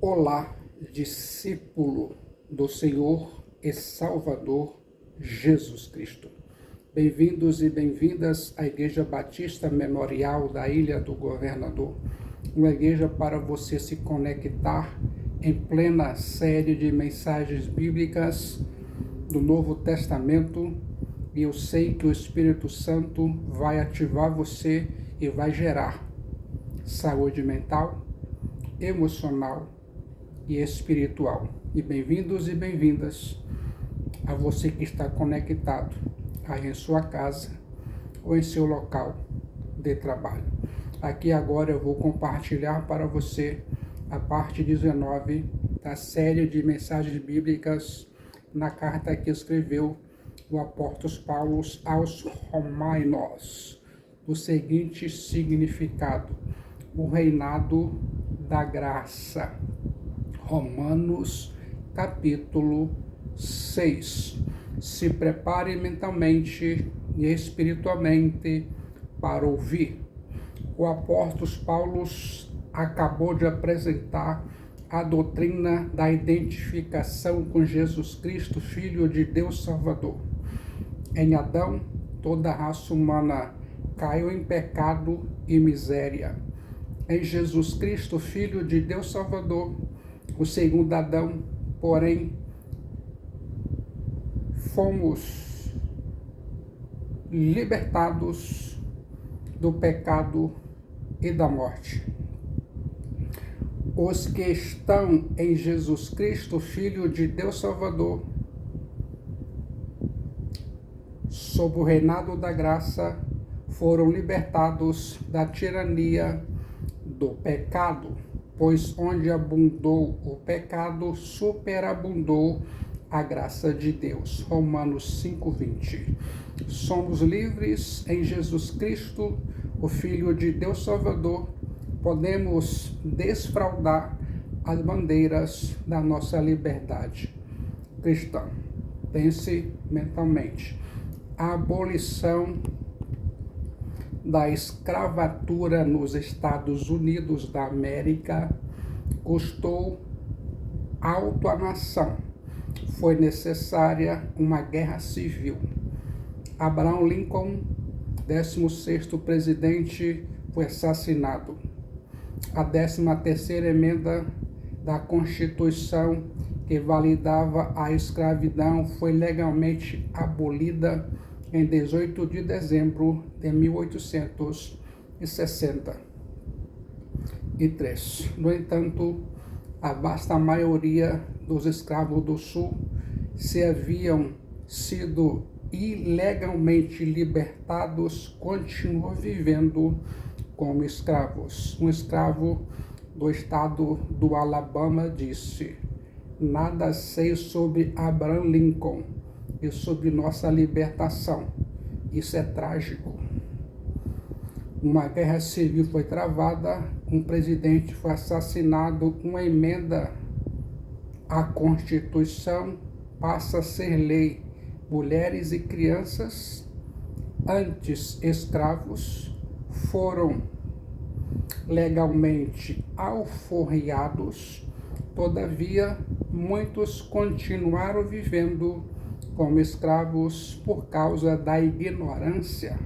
Olá, discípulo do Senhor e Salvador Jesus Cristo. Bem-vindos e bem-vindas à Igreja Batista Memorial da Ilha do Governador, uma igreja para você se conectar em plena série de mensagens bíblicas do Novo Testamento, e eu sei que o Espírito Santo vai ativar você e vai gerar saúde mental, emocional e espiritual. E bem-vindos e bem-vindas a você que está conectado aí em sua casa ou em seu local de trabalho. Aqui agora eu vou compartilhar para você a parte 19 da série de mensagens bíblicas na carta que escreveu o apóstolo Paulo aos Romanos, do seguinte significado: o reinado da graça. Romanos capítulo 6. Se prepare mentalmente e espiritualmente para ouvir. O apóstolo Paulo acabou de apresentar a doutrina da identificação com Jesus Cristo, Filho de Deus Salvador. Em Adão, toda a raça humana caiu em pecado e miséria. Em Jesus Cristo, Filho de Deus Salvador, o segundo Adão, porém, fomos libertados do pecado e da morte. Os que estão em Jesus Cristo, Filho de Deus Salvador, sob o reinado da graça, foram libertados da tirania do pecado, pois onde abundou o pecado, superabundou a graça de Deus. Romanos 5:20. Somos livres em Jesus Cristo, o Filho de Deus Salvador. Podemos desfraldar as bandeiras da nossa liberdade cristã. Pense mentalmente. A abolição da escravatura nos Estados Unidos da América custou alto à nação. Foi necessária uma guerra civil. Abraham Lincoln, 16º presidente, foi assassinado. A 13ª emenda da Constituição, que validava a escravidão, foi legalmente abolida em 18 de dezembro de 1863. No entanto, a vasta maioria dos escravos do Sul se haviam sido ilegalmente libertados, continuam vivendo como escravos. Um escravo do estado do Alabama disse: "Nada sei sobre Abraham Lincoln e sobre nossa libertação. Isso é trágico." Uma guerra civil foi travada, um presidente foi assassinado, uma emenda à Constituição passa a ser lei. Mulheres e crianças, antes escravos, foram legalmente alforriados. Todavia, muitos continuaram vivendo como escravos por causa da ignorância.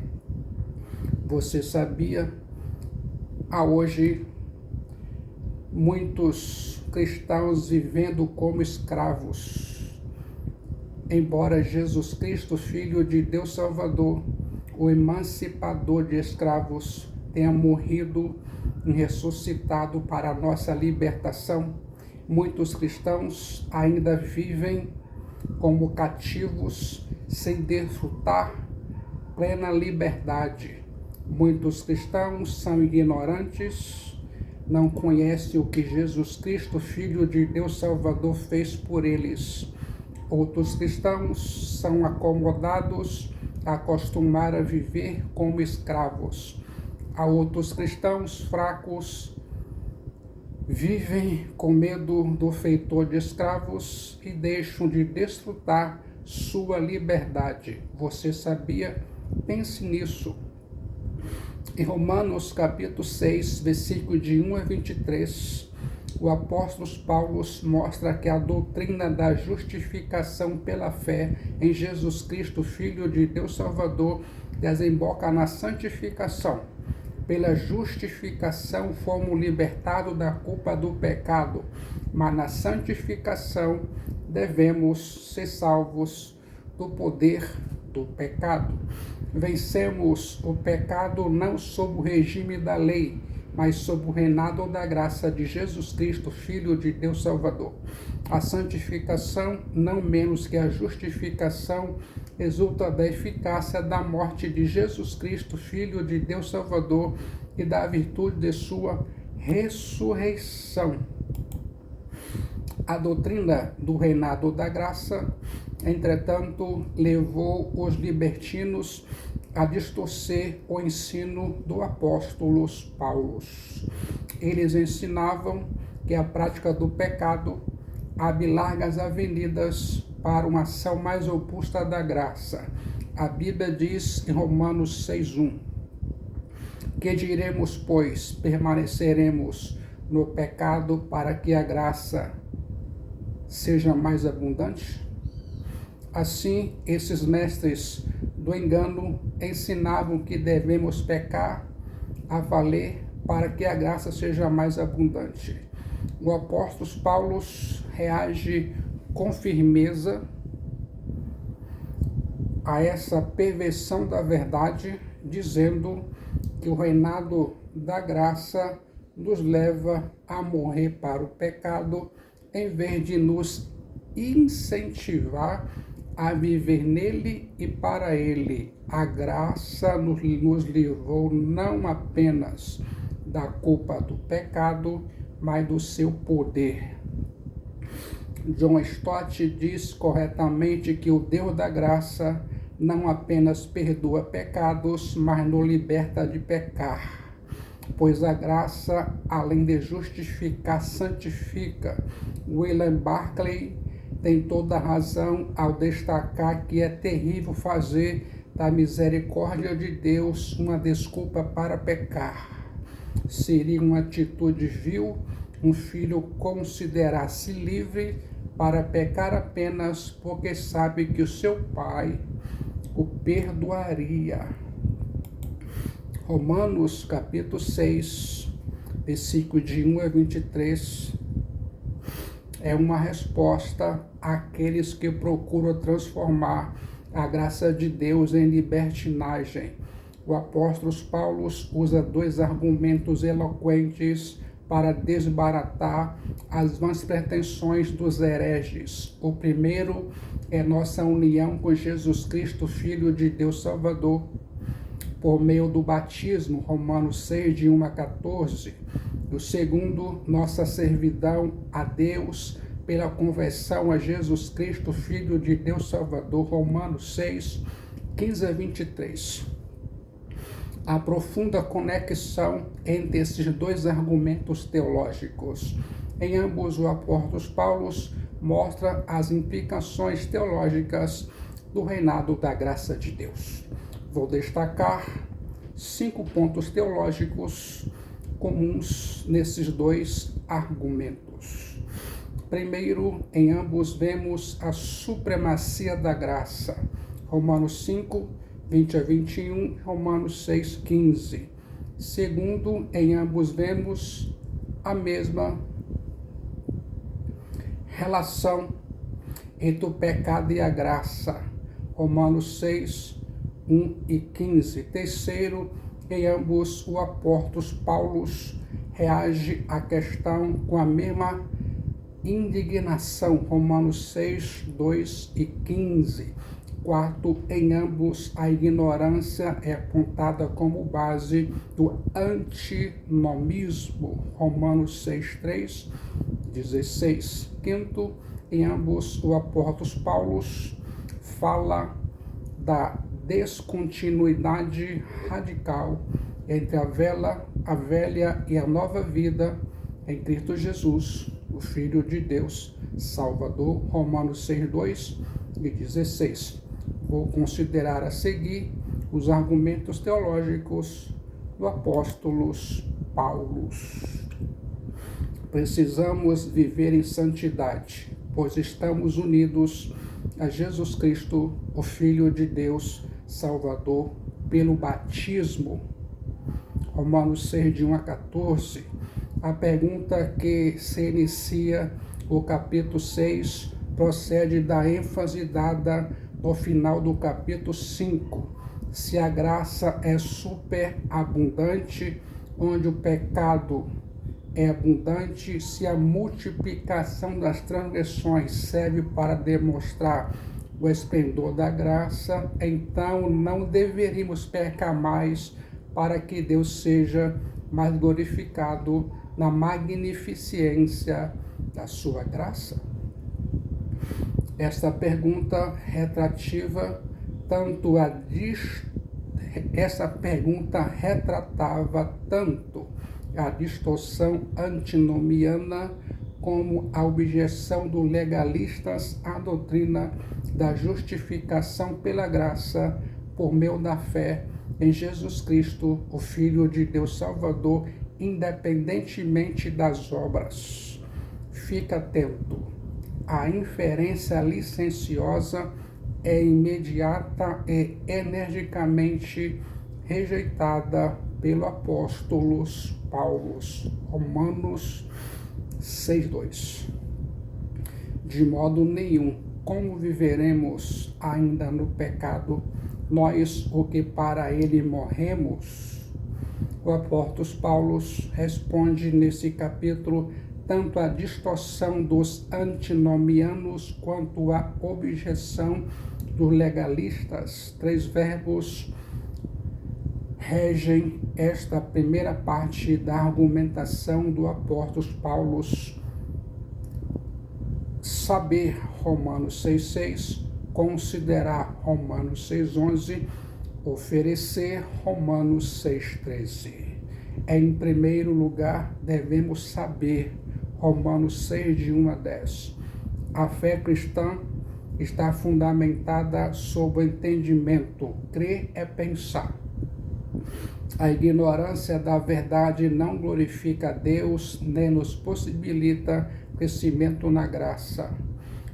Você sabia? Há hoje muitos cristãos vivendo como escravos. Embora Jesus Cristo, Filho de Deus Salvador, o emancipador de escravos, tenha morrido e ressuscitado para a nossa libertação, muitos cristãos ainda vivem como cativos, sem desfrutar plena liberdade. Muitos cristãos são ignorantes, não conhecem o que Jesus Cristo, Filho de Deus Salvador, fez por eles. Outros cristãos são acomodados, acostumaram a viver como escravos. Há outros cristãos fracos, vivem com medo do feitor de escravos e deixam de desfrutar sua liberdade. Você sabia? Pense nisso. Em Romanos capítulo 6, versículo de 1 a 23, o apóstolo Paulo mostra que a doutrina da justificação pela fé em Jesus Cristo, Filho de Deus Salvador, desemboca na santificação. Pela justificação fomos libertados da culpa do pecado, mas na santificação devemos ser salvos do poder do pecado. Vencemos o pecado não sob o regime da lei, mas sob o reinado da graça de Jesus Cristo, Filho de Deus Salvador. A santificação, não menos que a justificação, resulta da eficácia da morte de Jesus Cristo, Filho de Deus Salvador, e da virtude de sua ressurreição. A doutrina do reinado da graça, entretanto, levou os libertinos a distorcer o ensino do apóstolo Paulo. Eles ensinavam que a prática do pecado abre largas avenidas para uma ação mais robusta da graça. A Bíblia diz em Romanos 6:1: que diremos, pois, permaneceremos no pecado para que a graça seja mais abundante? Assim, esses mestres do engano ensinavam que devemos pecar a valer para que a graça seja mais abundante. O apóstolo Paulo reage com firmeza a essa perversão da verdade, dizendo que o reinado da graça nos leva a morrer para o pecado, em vez de nos incentivar a viver nele e para ele. A graça nos livrou não apenas da culpa do pecado, mas do seu poder. John Stott diz corretamente que o Deus da graça não apenas perdoa pecados, mas nos liberta de pecar. Pois a graça, além de justificar, santifica. William Barclay tem toda a razão ao destacar que é terrível fazer da misericórdia de Deus uma desculpa para pecar. Seria uma atitude vil um filho considerar-se livre para pecar apenas porque sabe que o seu pai o perdoaria. Romanos capítulo 6, versículo de 1 a 23, é uma resposta àqueles que procuram transformar a graça de Deus em libertinagem. O apóstolo Paulo usa dois argumentos eloquentes para desbaratar as vãs pretensões dos hereges. O primeiro é nossa união com Jesus Cristo, Filho de Deus Salvador, por meio do batismo, Romanos 6, de 1 a 14. O segundo, nossa servidão a Deus pela conversão a Jesus Cristo, Filho de Deus Salvador, Romanos 6, 15 a 23. A profunda conexão entre esses dois argumentos teológicos. Em ambos, o apóstolo Paulo mostra as implicações teológicas do reinado da graça de Deus. Vou destacar 5 pontos teológicos comuns nesses dois argumentos. Primeiro, em ambos vemos a supremacia da graça. Romanos 5, 20 a 21, Romanos 6, 15. Segundo, em ambos vemos a mesma relação entre o pecado e a graça. Romanos 6, 1 e 15. Terceiro, em ambos o apóstolo Paulo reage à questão com a mesma indignação. Romanos 6, 2 e 15. Quarto, em ambos a ignorância é apontada como base do antinomismo. Romanos 6, 3, 16. Quinto, em ambos o apóstolo Paulo fala da descontinuidade radical entre a velha e a nova vida em Cristo Jesus, o Filho de Deus Salvador. Romanos 6, 2 e 16. Vou considerar a seguir os argumentos teológicos do apóstolo Paulo. Precisamos viver em santidade, pois estamos unidos a Jesus Cristo, o Filho de Deus, Salvador, pelo batismo. Romanos 6, de 1 a 14. A pergunta que se inicia o capítulo 6 procede da ênfase dada no final do capítulo 5. Se a graça é superabundante, onde o pecado é abundante, se a multiplicação das transgressões serve para demonstrar o esplendor da graça, então não deveríamos pecar mais para que Deus seja mais glorificado na magnificência da sua graça. Esta pergunta retratava tanto a distorção antinomiana como a objeção dos legalistas à doutrina da justificação pela graça por meio da fé em Jesus Cristo, o Filho de Deus Salvador, independentemente das obras. Fica atento. A inferência licenciosa é imediata e energicamente rejeitada pelo apóstolo Paulo. Romanos 6:2. De modo nenhum, como viveremos ainda no pecado, nós, o que para ele morremos? O apóstolo Paulo responde nesse capítulo tanto a distorção dos antinomianos quanto a objeção dos legalistas. 3 verbos regem esta primeira parte da argumentação do apóstolo Paulo. Saber, Romanos 6:6, considerar, Romanos 6:11, oferecer, Romanos 6:13. Em primeiro lugar, devemos saber, Romanos 6, de 1 a 10. A fé cristã está fundamentada sobre o entendimento. Crer é pensar. A ignorância da verdade não glorifica a Deus, nem nos possibilita crescimento na graça.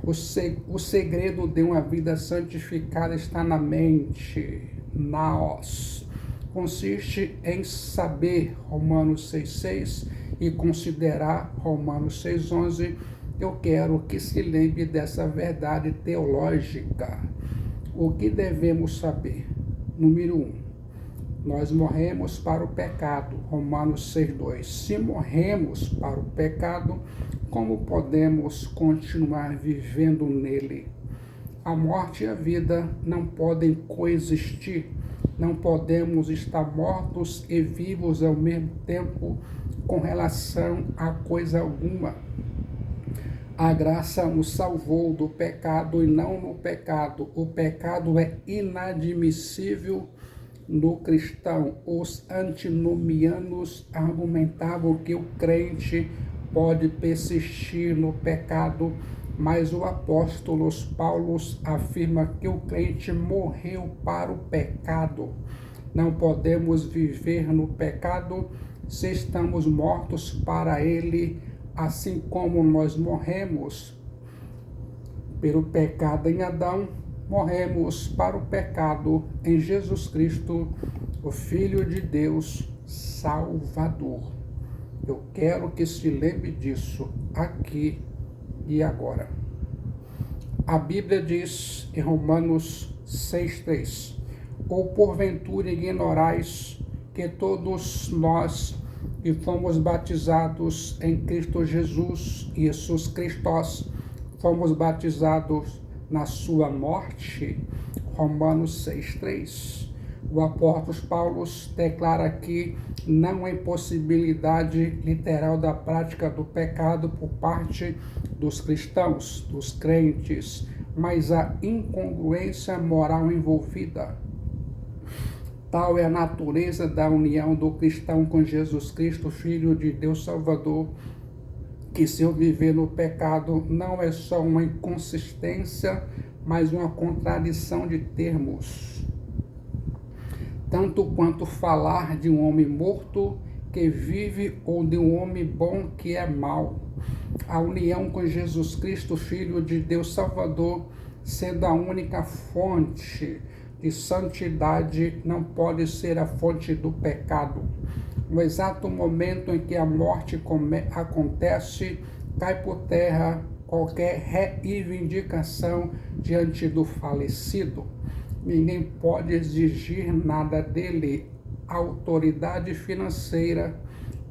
O segredo de uma vida santificada está na mente, naos. Consiste em saber, Romanos 6:6, e considerar, Romanos 6:11. Eu quero que se lembre dessa verdade teológica. O que devemos saber? Número 1. Nós morremos para o pecado, Romanos 6:2. Se morremos para o pecado, como podemos continuar vivendo nele? A morte e a vida não podem coexistir. Não podemos estar mortos e vivos ao mesmo tempo com relação a coisa alguma. A graça nos salvou do pecado e não no pecado. O pecado é inadmissível no cristão. Os antinomianos argumentavam que o crente pode persistir no pecado, mas o apóstolo Paulo afirma que o crente morreu para o pecado. Não podemos viver no pecado se estamos mortos para ele, assim como nós morremos pelo pecado em Adão, morremos para o pecado em Jesus Cristo, o Filho de Deus, Salvador. Eu quero que se lembre disso aqui e agora. A Bíblia diz em Romanos 6:3: ou porventura ignorais que todos nós que fomos batizados em Cristo Jesus, Jesus Christos, fomos batizados na sua morte? Romanos 6:3. O apóstolo Paulo declara que não há impossibilidade literal da prática do pecado por parte dos cristãos, dos crentes, mas a incongruência moral envolvida. Tal é a natureza da união do cristão com Jesus Cristo, Filho de Deus Salvador, que seu viver no pecado não é só uma inconsistência, mas uma contradição de termos. Tanto quanto falar de um homem morto que vive ou de um homem bom que é mau. A união com Jesus Cristo, Filho de Deus Salvador, sendo a única fonte de santidade, não pode ser a fonte do pecado. No exato momento em que a morte acontece, cai por terra qualquer reivindicação diante do falecido. Ninguém pode exigir nada dele. A autoridade financeira,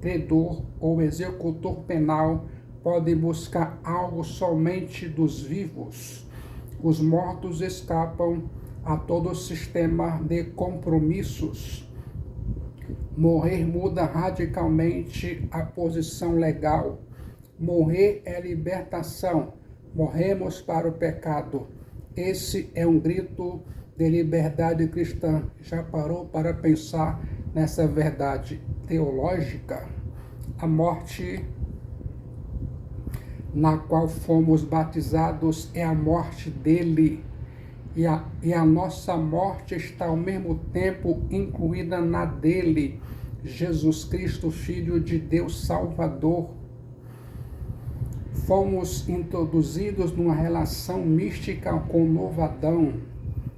credor ou executor penal podem buscar algo somente dos vivos. Os mortos escapam a todo o sistema de compromissos. Morrer muda radicalmente a posição legal. Morrer é libertação. Morremos para o pecado. Esse é um grito de liberdade cristã. Já parou para pensar nessa verdade teológica? A morte na qual fomos batizados é a morte dele. E a nossa morte está ao mesmo tempo incluída na dele. Jesus Cristo, Filho de Deus Salvador. Fomos introduzidos numa relação mística com o novo Adão.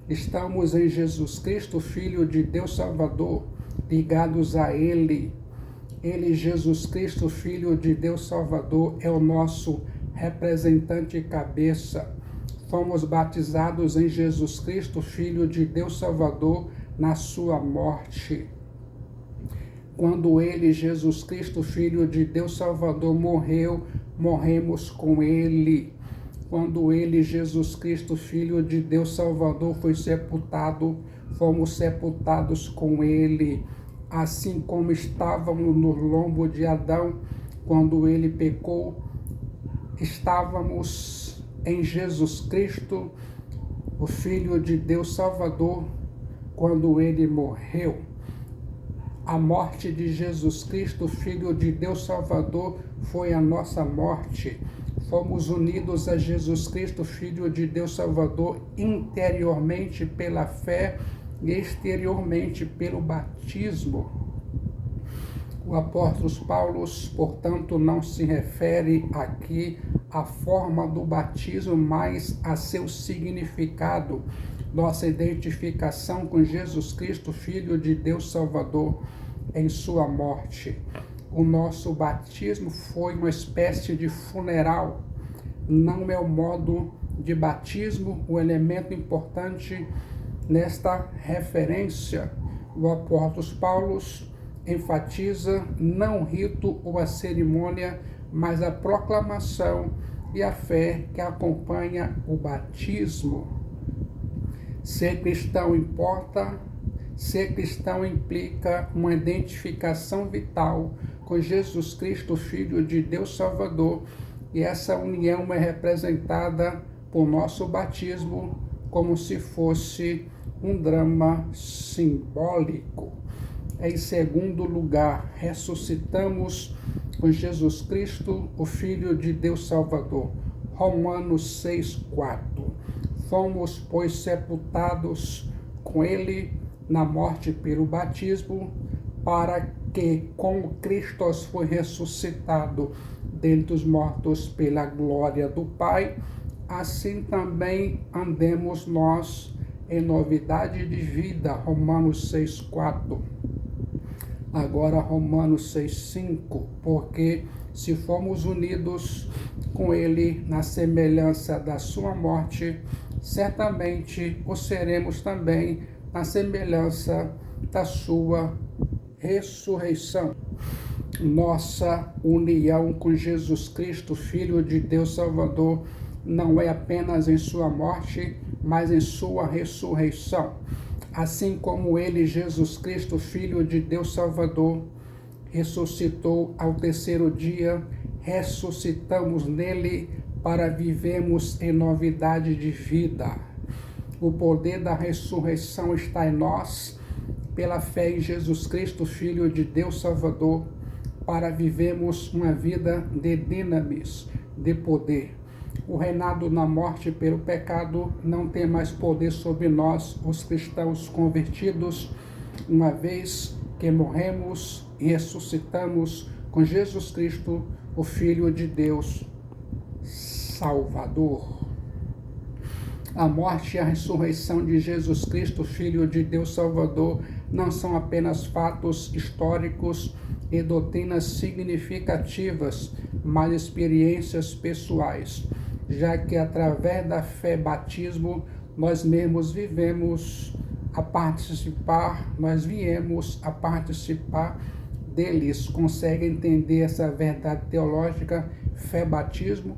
Estamos em Jesus Cristo, Filho de Deus Salvador, ligados a Ele. Ele, Jesus Cristo, Filho de Deus Salvador, é o nosso representante e cabeça. Fomos batizados em Jesus Cristo, Filho de Deus Salvador, na sua morte. Quando Ele, Jesus Cristo, Filho de Deus Salvador, morreu, morremos com Ele. Quando Ele, Jesus Cristo, Filho de Deus Salvador, foi sepultado, fomos sepultados com Ele. Assim como estávamos no lombo de Adão, quando ele pecou, estávamos em Jesus Cristo, o Filho de Deus Salvador, quando ele morreu. A morte de Jesus Cristo, Filho de Deus Salvador, foi a nossa morte. Fomos unidos a Jesus Cristo, Filho de Deus Salvador, interiormente pela fé e exteriormente pelo batismo. O apóstolo Paulo, portanto, não se refere aqui à forma do batismo, mas a seu significado, nossa identificação com Jesus Cristo, Filho de Deus Salvador, em sua morte. O nosso batismo foi uma espécie de funeral. Não é o modo de batismo o elemento importante nesta referência. O apóstolo Paulo enfatiza não o rito ou a cerimônia, mas a proclamação e a fé que acompanha o batismo. Ser cristão importa. Ser cristão implica uma identificação vital com Jesus Cristo, Filho de Deus Salvador, e essa união é representada por nosso batismo como se fosse um drama simbólico. Em segundo lugar, ressuscitamos com Jesus Cristo, o Filho de Deus Salvador. Romanos 6:4. Fomos, pois, sepultados com Ele na morte pelo batismo, para que, como Cristo foi ressuscitado dentre os mortos pela glória do Pai, assim também andemos nós em novidade de vida. Romanos 6:4. Agora Romanos 6:5, porque se formos unidos com Ele na semelhança da sua morte, certamente o seremos também na semelhança da sua ressurreição. Nossa união com Jesus Cristo, Filho de Deus Salvador, não é apenas em sua morte, mas em sua ressurreição. Assim como Ele, Jesus Cristo, Filho de Deus Salvador, ressuscitou ao terceiro dia, ressuscitamos nele para vivermos em novidade de vida. O poder da ressurreição está em nós, pela fé em Jesus Cristo, Filho de Deus Salvador, para vivermos uma vida de dinamis, de poder. O reinado na morte pelo pecado não tem mais poder sobre nós, os cristãos convertidos, uma vez que morremos e ressuscitamos com Jesus Cristo, o Filho de Deus, Salvador. A morte e a ressurreição de Jesus Cristo, Filho de Deus Salvador, não são apenas fatos históricos e doutrinas significativas, mas experiências pessoais, já que através da fé batismo nós mesmos viemos a participar, nós viemos a participar deles. Consegue entender essa verdade teológica? Fé batismo.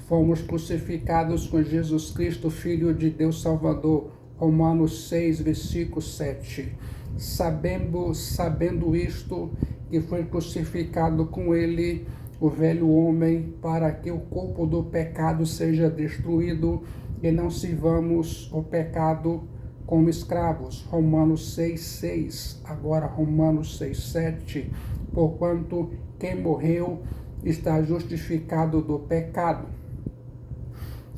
Fomos crucificados com Jesus Cristo, Filho de Deus Salvador. Romanos 6, versículo 7. Sabendo isto, que foi crucificado com ele o velho homem, para que o corpo do pecado seja destruído e não sirvamos o pecado como escravos. Romanos 6, 6. Agora Romanos 6, 7. Porquanto quem morreu está justificado do pecado.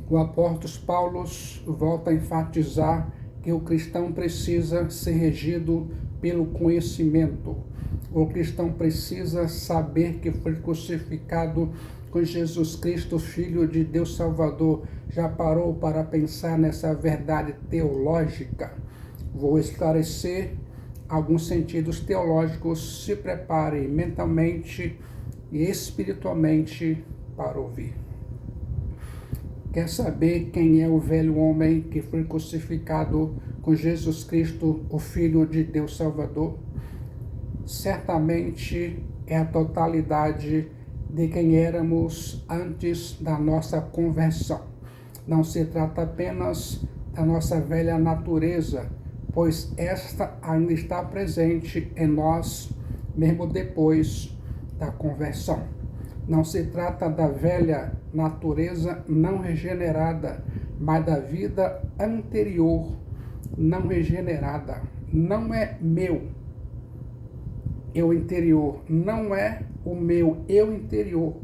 O apóstolo Paulo volta a enfatizar que o cristão precisa ser regido pelo conhecimento. O cristão precisa saber que foi crucificado com Jesus Cristo, Filho de Deus Salvador. Já parou para pensar nessa verdade teológica? Vou esclarecer alguns sentidos teológicos. Se prepare mentalmente e espiritualmente para ouvir. Quer saber quem é o velho homem que foi crucificado com Jesus Cristo, o Filho de Deus Salvador? Certamente é a totalidade de quem éramos antes da nossa conversão. Não se trata apenas da nossa velha natureza, pois esta ainda está presente em nós, mesmo depois da conversão. Não se trata da velha natureza não regenerada, mas da vida anterior não regenerada. Não é meu eu interior, não é o meu eu interior,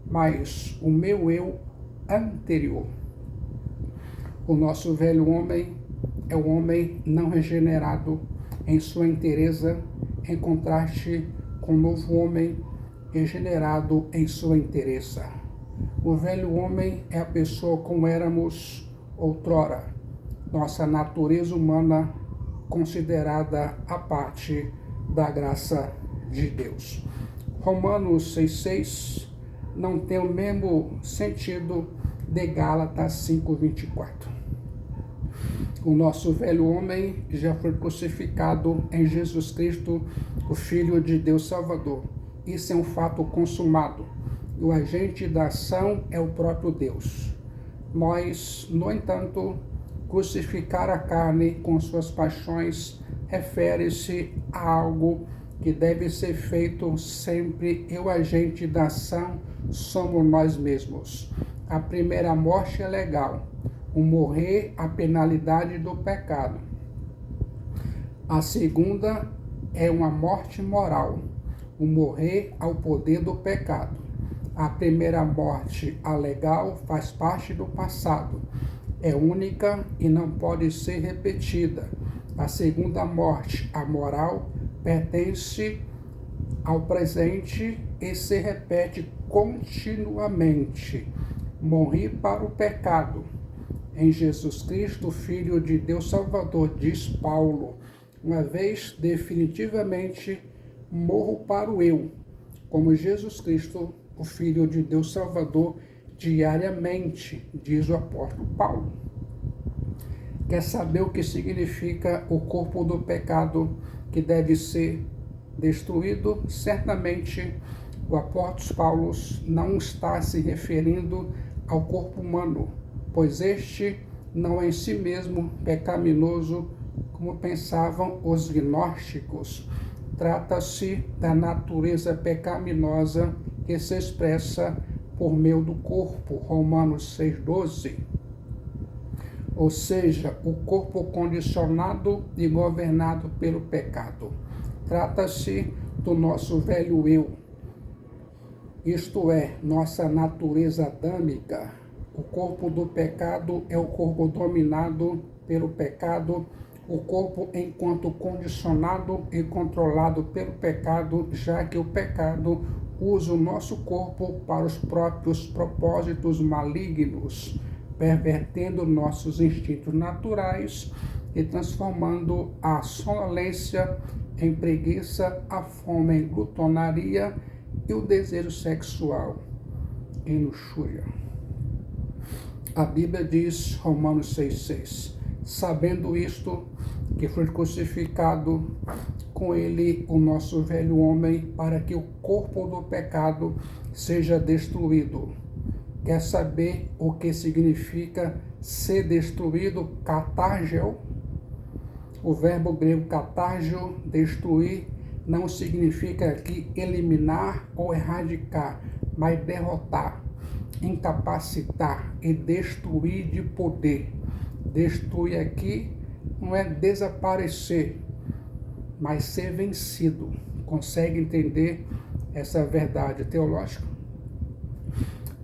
mas o meu eu anterior. O nosso velho homem é o homem não regenerado em sua inteireza, em contraste com o novo homem regenerado em sua inteireza. O velho homem é a pessoa como éramos outrora, nossa natureza humana considerada a parte da graça de Deus. Romanos 6,6 não tem o mesmo sentido de Gálatas 5,24. O nosso velho homem já foi crucificado em Jesus Cristo, o Filho de Deus Salvador. Isso é um fato consumado. O agente da ação é o próprio Deus. Nós, no entanto, crucificar a carne com suas paixões refere-se a algo que deve ser feito sempre, e o agente da ação somos nós mesmos. A primeira morte é legal, o morrer a penalidade do pecado. A segunda é uma morte moral, o morrer ao poder do pecado. A primeira morte, a legal, faz parte do passado. É única e não pode ser repetida. A segunda morte, a moral, pertence ao presente e se repete continuamente. Morri para o pecado. Em Jesus Cristo, Filho de Deus Salvador, diz Paulo, uma vez definitivamente morro para o eu, como Jesus Cristo, o Filho de Deus Salvador, diariamente, diz o apóstolo Paulo. Quer saber o que significa o corpo do pecado que deve ser destruído? Certamente o apóstolo Paulo não está se referindo ao corpo humano, pois este não é em si mesmo pecaminoso, como pensavam os gnósticos. Trata-se da natureza pecaminosa que se expressa por meio do corpo, Romanos 6,12. Ou seja, o corpo condicionado e governado pelo pecado. Trata-se do nosso velho eu, isto é, nossa natureza adâmica. O corpo do pecado é o corpo dominado pelo pecado, O corpo enquanto condicionado e controlado pelo pecado, já que o pecado usa o nosso corpo para os próprios propósitos malignos, pervertendo nossos instintos naturais e transformando a sonolência em preguiça, a fome em glutonaria e o desejo sexual em luxúria. A Bíblia diz, Romanos 6,6, sabendo isto, que foi crucificado com ele o nosso velho homem, para que o corpo do pecado seja destruído. Quer saber o que significa ser destruído? Katargeo. O verbo grego katargeo, destruir, não significa aqui eliminar ou erradicar, mas derrotar, incapacitar e destruir de poder. Destruir aqui não é desaparecer, mas ser vencido. Consegue entender essa verdade teológica?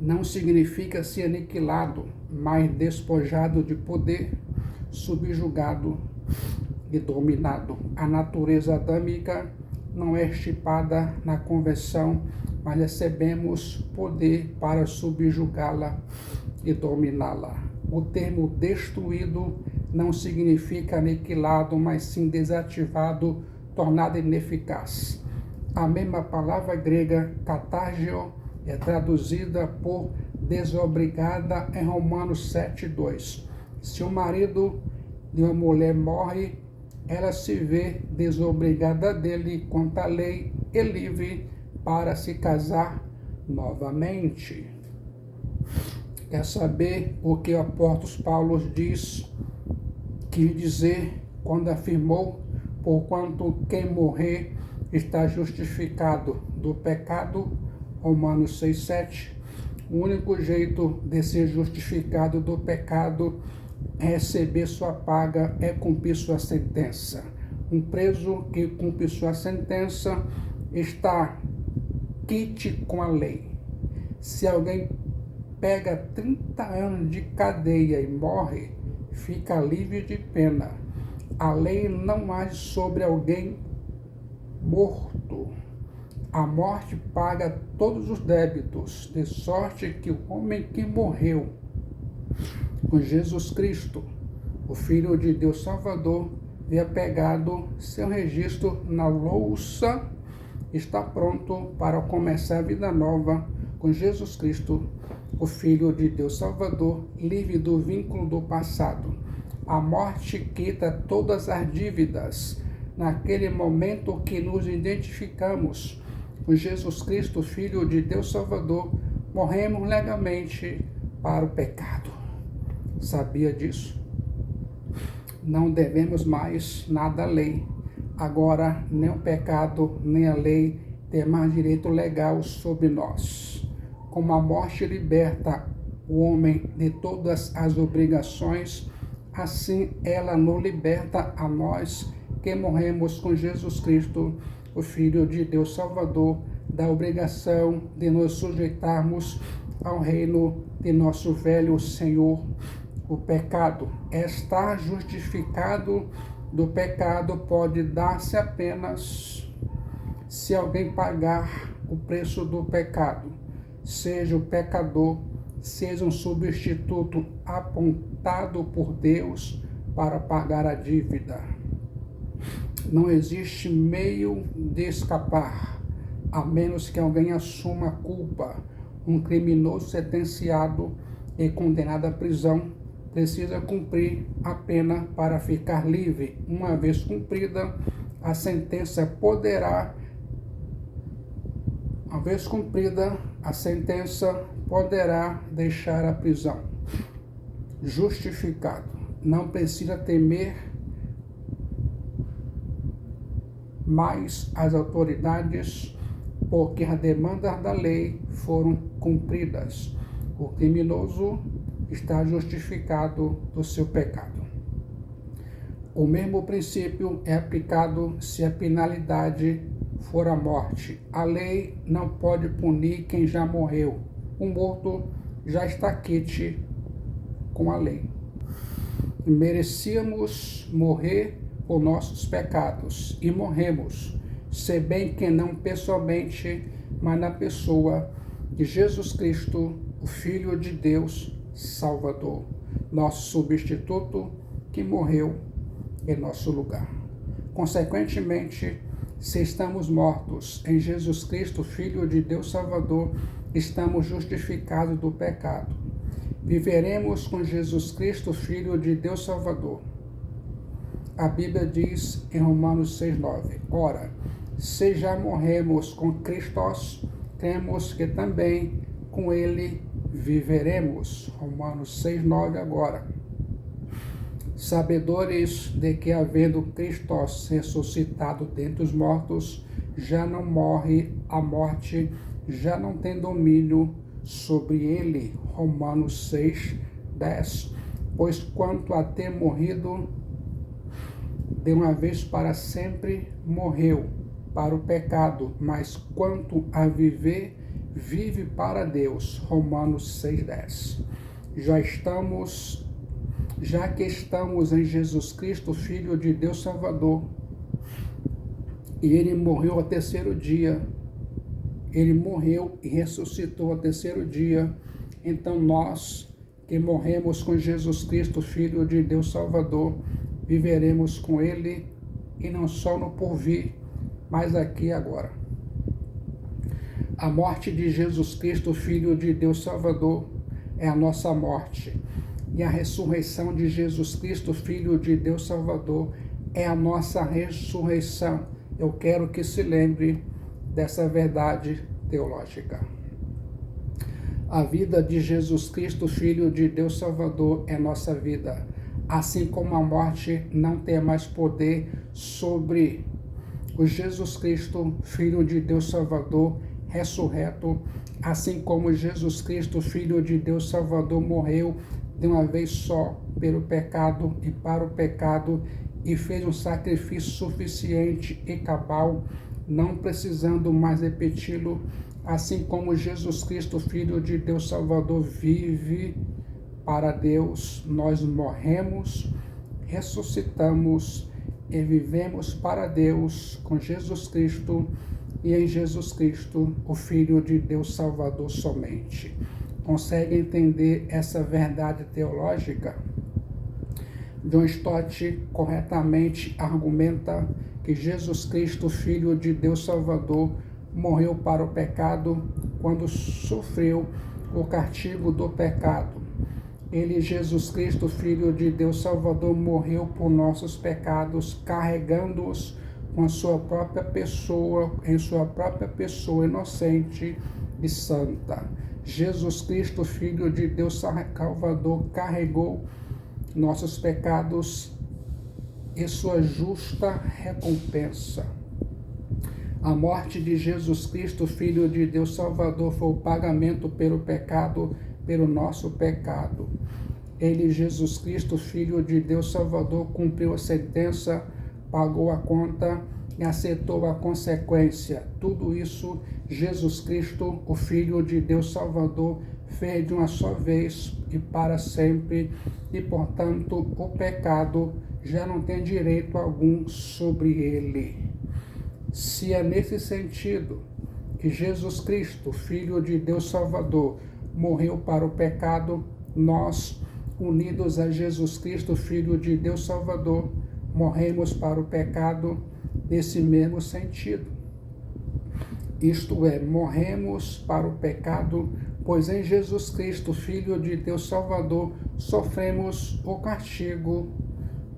Não significa ser aniquilado, mas despojado de poder, subjugado e dominado. A natureza adâmica não é extirpada na conversão, mas recebemos poder para subjugá-la e dominá-la. O termo destruído não significa aniquilado, mas sim desativado, tornado ineficaz. A mesma palavra grega, katargeo, é traduzida por desobrigada em Romanos 7,2. Se o marido de uma mulher morre, ela se vê desobrigada dele quanto à lei e livre para se casar novamente. Quer saber o que o apóstolo Paulo quis dizer quando afirmou, porquanto quem morrer está justificado do pecado, Romanos 6,7. O único jeito de ser justificado do pecado é receber sua paga, é cumprir sua sentença. Um preso que cumpre sua sentença está quite com a lei. Se alguém pega 30 anos de cadeia e morre, fica livre de pena. A lei não age sobre alguém morto. A morte paga todos os débitos, de sorte que o homem que morreu com Jesus Cristo, o Filho de Deus Salvador, havia pegado seu registro na louça, está pronto para começar a vida nova com Jesus Cristo, o Filho de Deus Salvador, livre do vínculo do passado. A morte quita todas as dívidas. Naquele momento que nos identificamos com Jesus Cristo, Filho de Deus Salvador, morremos legalmente para o pecado. Sabia disso? Não devemos mais nada à lei. Agora, nem o pecado, nem a lei tem mais direito legal sobre nós. Como a morte liberta o homem de todas as obrigações, assim ela nos liberta a nós que morremos com Jesus Cristo, o Filho de Deus Salvador, da obrigação de nos sujeitarmos ao reino de nosso velho Senhor, o pecado. Estar justificado do pecado pode dar-se apenas se alguém pagar o preço do pecado, seja o pecador, seja um substituto apontado por Deus para pagar a dívida. Não existe meio de escapar, a menos que alguém assuma a culpa. Um criminoso sentenciado e condenado à prisão precisa cumprir a pena para ficar livre. Uma vez cumprida, a sentença poderá deixar a prisão. Justificado. Não precisa temer mais as autoridades, porque as demandas da lei foram cumpridas. O criminoso está justificado do seu pecado. O mesmo princípio é aplicado se a penalidade for a morte. A lei não pode punir quem já morreu. O morto já está quite com a lei. Merecíamos morrer por nossos pecados e morremos, se bem que não pessoalmente, mas na pessoa de Jesus Cristo, o Filho de Deus, Salvador, nosso substituto que morreu em nosso lugar. Consequentemente, se estamos mortos em Jesus Cristo, Filho de Deus Salvador, estamos justificados do pecado. Viveremos com Jesus Cristo, Filho de Deus Salvador. A Bíblia diz em Romanos 6,9: Ora, se já morremos com Cristo, cremos que também com Ele viveremos. Romanos 6,9 agora. Sabedores de que, havendo Cristo ressuscitado dentre os mortos, já não morre, a morte já não tem domínio sobre ele. Romanos 6:10. Pois quanto a ter morrido de uma vez para sempre, morreu para o pecado, mas quanto a viver, vive para Deus. Romanos 6:10. Já que estamos em Jesus Cristo, Filho de Deus Salvador, e Ele morreu ao terceiro dia, Ele morreu e ressuscitou ao terceiro dia, então nós que morremos com Jesus Cristo, Filho de Deus Salvador, viveremos com Ele, e não só no porvir, mas aqui e agora. A morte de Jesus Cristo, Filho de Deus Salvador, é a nossa morte. E a ressurreição de Jesus Cristo, Filho de Deus Salvador, é a nossa ressurreição. Eu quero que se lembre dessa verdade teológica. A vida de Jesus Cristo, Filho de Deus Salvador, é nossa vida. Assim como a morte não tem mais poder sobre o Jesus Cristo, Filho de Deus Salvador, ressurreto, assim como Jesus Cristo, Filho de Deus Salvador, morreu de uma vez só pelo pecado e para o pecado, e fez um sacrifício suficiente e cabal, não precisando mais repeti-lo, assim como Jesus Cristo, Filho de Deus Salvador, vive para Deus, nós morremos, ressuscitamos e vivemos para Deus com Jesus Cristo, e em Jesus Cristo, o Filho de Deus Salvador somente. Consegue entender essa verdade teológica? John Stott corretamente argumenta que Jesus Cristo, Filho de Deus Salvador, morreu para o pecado quando sofreu o castigo do pecado. Ele, Jesus Cristo, Filho de Deus Salvador, morreu por nossos pecados, carregando-os com a sua própria pessoa, em sua própria pessoa inocente e santa. Jesus Cristo, Filho de Deus Salvador, carregou nossos pecados e sua justa recompensa. A morte de Jesus Cristo, Filho de Deus Salvador, foi o pagamento pelo pecado, pelo nosso pecado. Ele, Jesus Cristo, Filho de Deus Salvador, cumpriu a sentença, pagou a conta e aceitou a consequência. Tudo isso, Jesus Cristo, o Filho de Deus Salvador, fez de uma só vez e para sempre, e portanto o pecado já não tem direito algum sobre ele. Se é nesse sentido que Jesus Cristo, Filho de Deus Salvador, morreu para o pecado, nós, unidos a Jesus Cristo, Filho de Deus Salvador, morremos para o pecado nesse mesmo sentido. Isto é, morremos para o pecado, pois em Jesus Cristo, Filho de Deus Salvador, sofremos o castigo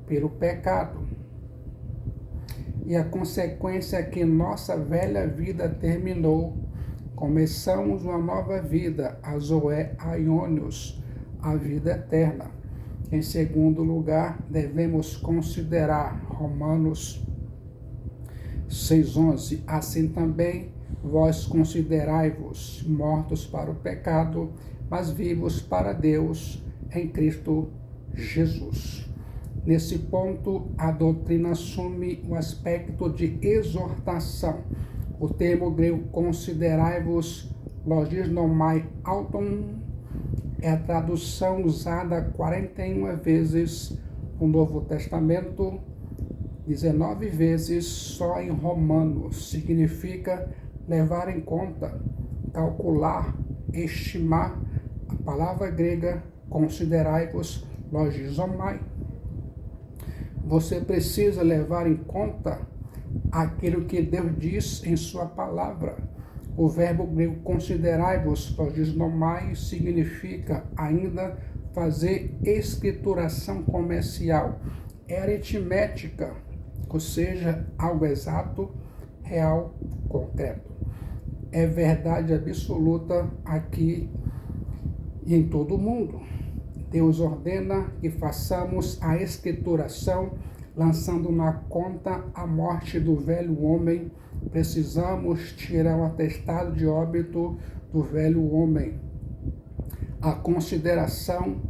pelo pecado. E a consequência é que nossa velha vida terminou. Começamos uma nova vida, a Zoé Aionios, a vida eterna. Em segundo lugar, devemos considerar Romanos 6,11. Assim também vós considerai-vos mortos para o pecado, mas vivos para Deus em Cristo Jesus. Nesse ponto, a doutrina assume um aspecto de exortação. O termo grego considerai-vos, logisnomai auton, é a tradução usada 41 vezes no Novo Testamento, 19 vezes só em Romanos. Significa levar em conta, calcular, estimar. A palavra grega, considerai-vos logizomai. Você precisa levar em conta aquilo que Deus diz em sua palavra. O verbo grego considerai-vos logizomai significa ainda fazer escrituração comercial. É aritmética, ou seja, algo exato, real, concreto. É verdade absoluta aqui e em todo o mundo. Deus ordena que façamos a escrituração, lançando na conta a morte do velho homem. Precisamos tirar o atestado de óbito do velho homem. A consideração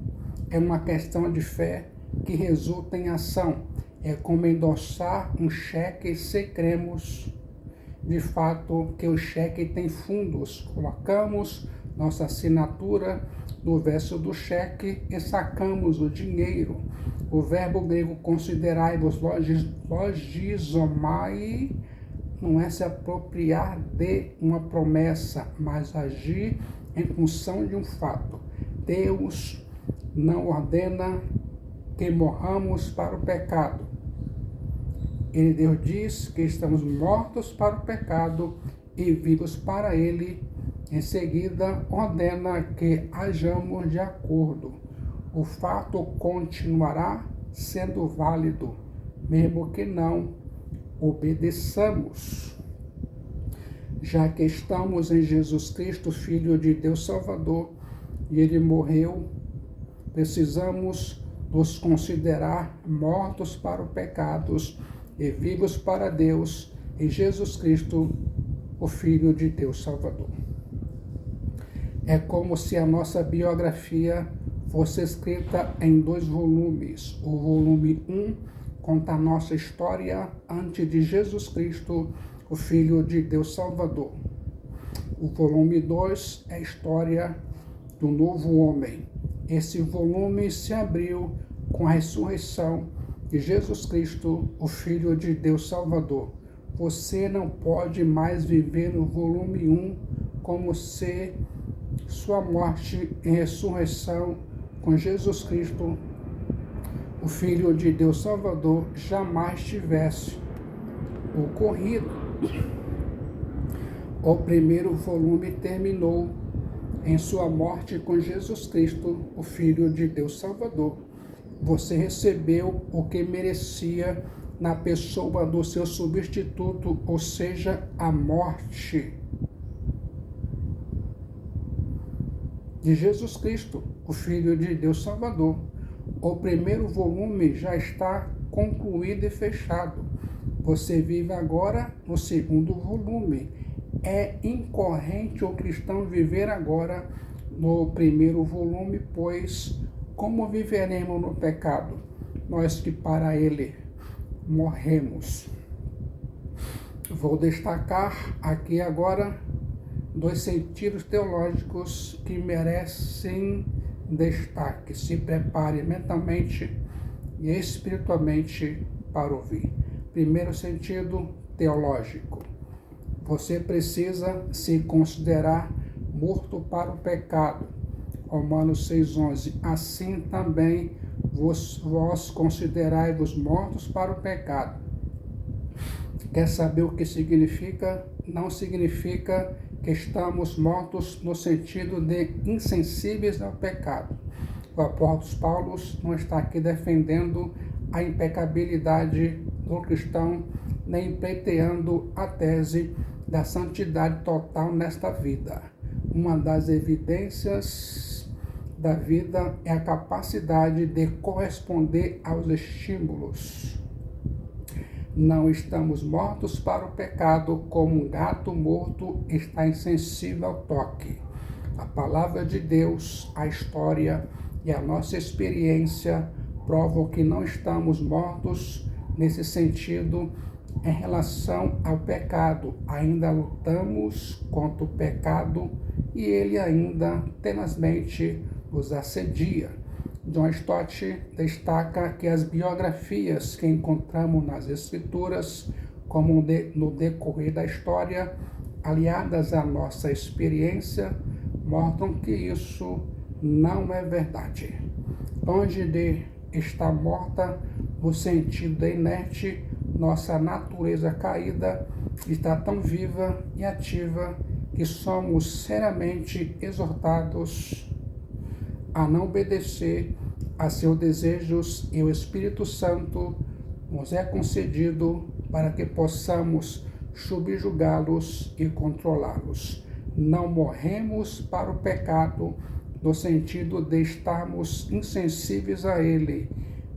é uma questão de fé que resulta em ação. É como endossar um cheque se cremos de fato que o cheque tem fundos. Colocamos nossa assinatura no verso do cheque e sacamos o dinheiro. O verbo grego considerai-vos logizomai não é se apropriar de uma promessa, mas agir em função de um fato. Deus não ordena que morramos para o pecado. Deus diz que estamos mortos para o pecado e vivos para ele. Em seguida, ordena que hajamos de acordo. O fato continuará sendo válido, mesmo que não obedeçamos. Já que estamos em Jesus Cristo, Filho de Deus Salvador, e ele morreu, precisamos nos considerar mortos para os pecados e vivos para Deus em Jesus Cristo, o Filho de Deus Salvador. É como se a nossa biografia fosse escrita em 2 volumes. O volume 1 conta a nossa história antes de Jesus Cristo, o Filho de Deus Salvador. O volume 2 é a história do novo homem. Esse volume se abriu com a ressurreição de Jesus Cristo, o Filho de Deus Salvador. Você não pode mais viver no volume 1 como se sua morte e ressurreição com Jesus Cristo, o Filho de Deus Salvador, jamais tivesse ocorrido. O primeiro volume terminou em sua morte com Jesus Cristo, o Filho de Deus Salvador. Você recebeu o que merecia na pessoa do seu substituto, ou seja, a morte de Jesus Cristo, o Filho de Deus Salvador. O primeiro volume já está concluído e fechado. Você vive agora no segundo volume. É incorrente o cristão viver agora no primeiro volume, pois como viveremos no pecado? Nós que para ele morremos. Vou destacar aqui agora 2 sentidos teológicos que merecem destaque. Se prepare mentalmente e espiritualmente para ouvir. Primeiro sentido teológico. Você precisa se considerar morto para o pecado. Romanos 6,11. Assim também vós considerai-vos mortos para o pecado. Quer saber o que significa? Não significa que estamos mortos no sentido de insensíveis ao pecado. O apóstolo Paulo não está aqui defendendo a impecabilidade do cristão, nem pleiteando a tese da santidade total nesta vida. Uma das evidências da vida é a capacidade de corresponder aos estímulos. Não estamos mortos para o pecado, como um gato morto está insensível ao toque. A palavra de Deus, a história e a nossa experiência provam que não estamos mortos nesse sentido em relação ao pecado. Ainda lutamos contra o pecado e ele ainda tenazmente nos assedia. John Stott destaca que as biografias que encontramos nas Escrituras, como no decorrer da história, aliadas à nossa experiência, mostram que isso não é verdade. Longe de estar morta no sentido de inerte, nossa natureza caída está tão viva e ativa que somos seriamente exortados a não obedecer a seus desejos, e o Espírito Santo nos é concedido para que possamos subjugá-los e controlá-los. Não morremos para o pecado no sentido de estarmos insensíveis a ele,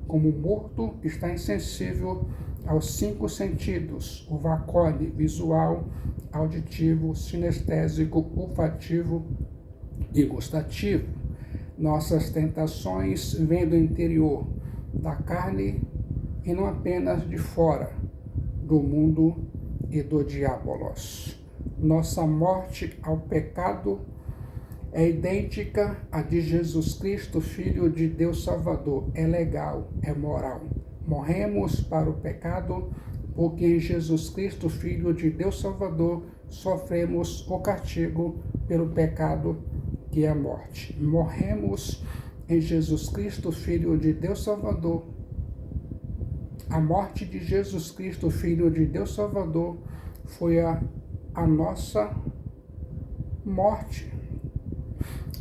como o morto está insensível aos 5 sentidos: o vacode visual, auditivo, sinestésico, olfativo e gustativo. Nossas tentações vêm do interior, da carne, e não apenas de fora, do mundo e do diabolos. Nossa morte ao pecado é idêntica à de Jesus Cristo, Filho de Deus Salvador. É legal, é moral. Morremos para o pecado, porque em Jesus Cristo, Filho de Deus Salvador, sofremos o castigo pelo pecado, que é a morte. Morremos em Jesus Cristo, Filho de Deus Salvador. A morte de Jesus Cristo, Filho de Deus Salvador, foi a nossa morte.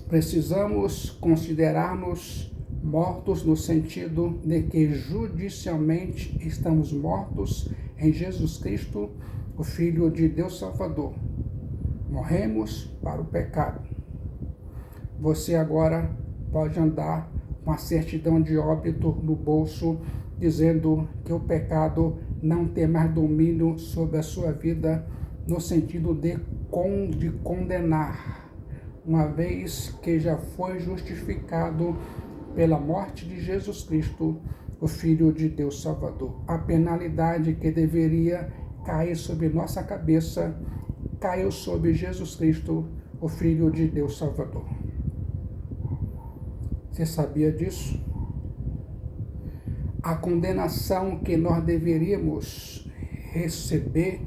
Precisamos considerar-nos mortos no sentido de que judicialmente estamos mortos em Jesus Cristo, o Filho de Deus Salvador. Morremos para o pecado. Você agora pode andar com a certidão de óbito no bolso, dizendo que o pecado não tem mais domínio sobre a sua vida, no sentido de condenar, uma vez que já foi justificado pela morte de Jesus Cristo, o Filho de Deus Salvador. A penalidade que deveria cair sobre nossa cabeça caiu sobre Jesus Cristo, o Filho de Deus Salvador. Você sabia disso? A condenação que nós deveríamos receber,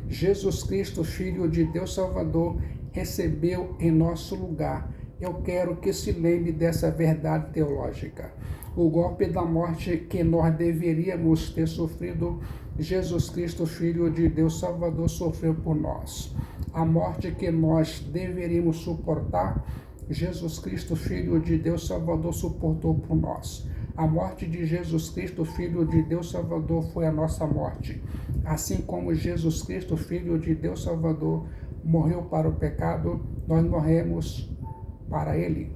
Jesus Cristo, Filho de Deus Salvador, recebeu em nosso lugar. Eu quero que se lembre dessa verdade teológica. O golpe da morte que nós deveríamos ter sofrido, Jesus Cristo, Filho de Deus Salvador, sofreu por nós. A morte que nós deveríamos suportar, Jesus Cristo, Filho de Deus Salvador, suportou por nós. A morte de Jesus Cristo, Filho de Deus Salvador, foi a nossa morte. Assim como Jesus Cristo, Filho de Deus Salvador, morreu para o pecado, nós morremos para ele.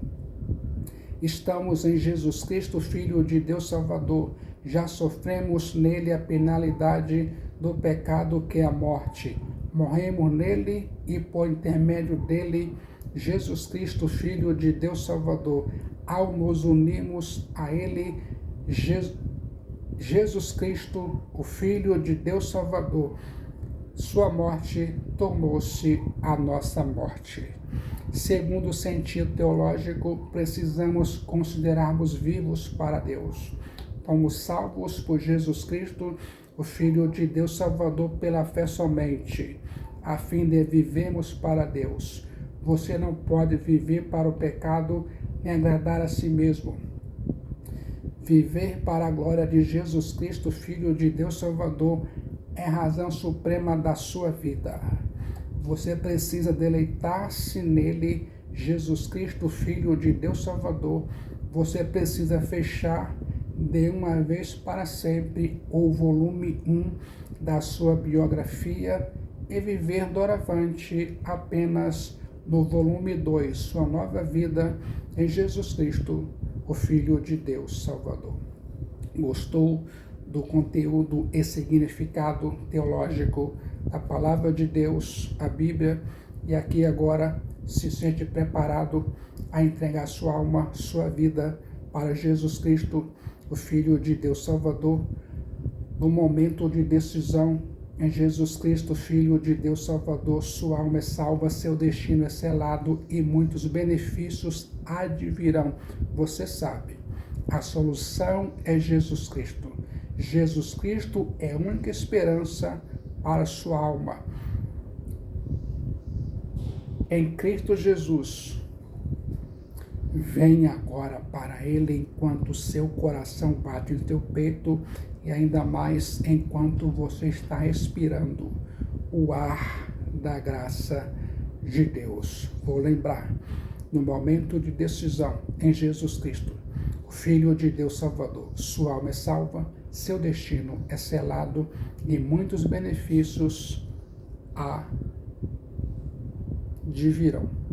Estamos em Jesus Cristo, Filho de Deus Salvador. Já sofremos nele a penalidade do pecado, que é a morte. Morremos nele e por intermédio dele, Jesus Cristo, Filho de Deus Salvador, ao nos unirmos a ele, Jesus Cristo, o Filho de Deus Salvador, sua morte tornou-se a nossa morte. Segundo o sentido teológico, precisamos considerarmos vivos para Deus. Fomos salvos por Jesus Cristo, o Filho de Deus Salvador, pela fé somente, a fim de vivermos para Deus. Você não pode viver para o pecado nem agradar a si mesmo. Viver para a glória de Jesus Cristo, Filho de Deus Salvador, é a razão suprema da sua vida. Você precisa deleitar-se nele, Jesus Cristo, Filho de Deus Salvador. Você precisa fechar de uma vez para sempre o volume 1 da sua biografia e viver doravante apenas no volume 2, sua nova vida em Jesus Cristo, o Filho de Deus Salvador. Gostou do conteúdo e significado teológico da Palavra de Deus, a Bíblia, e aqui agora se sente preparado a entregar sua alma, sua vida para Jesus Cristo, o Filho de Deus Salvador, no momento de decisão. Em Jesus Cristo, Filho de Deus Salvador, sua alma é salva, seu destino é selado e muitos benefícios advirão. Você sabe, A solução é Jesus Cristo. Jesus Cristo é a única esperança para a sua alma. Em Cristo Jesus, venha agora para Ele enquanto o seu coração bate no teu peito e ainda mais enquanto você está respirando o ar da graça de Deus. Vou lembrar, no momento de decisão em Jesus Cristo, o Filho de Deus Salvador, sua alma é salva, seu destino é selado e muitos benefícios advirão.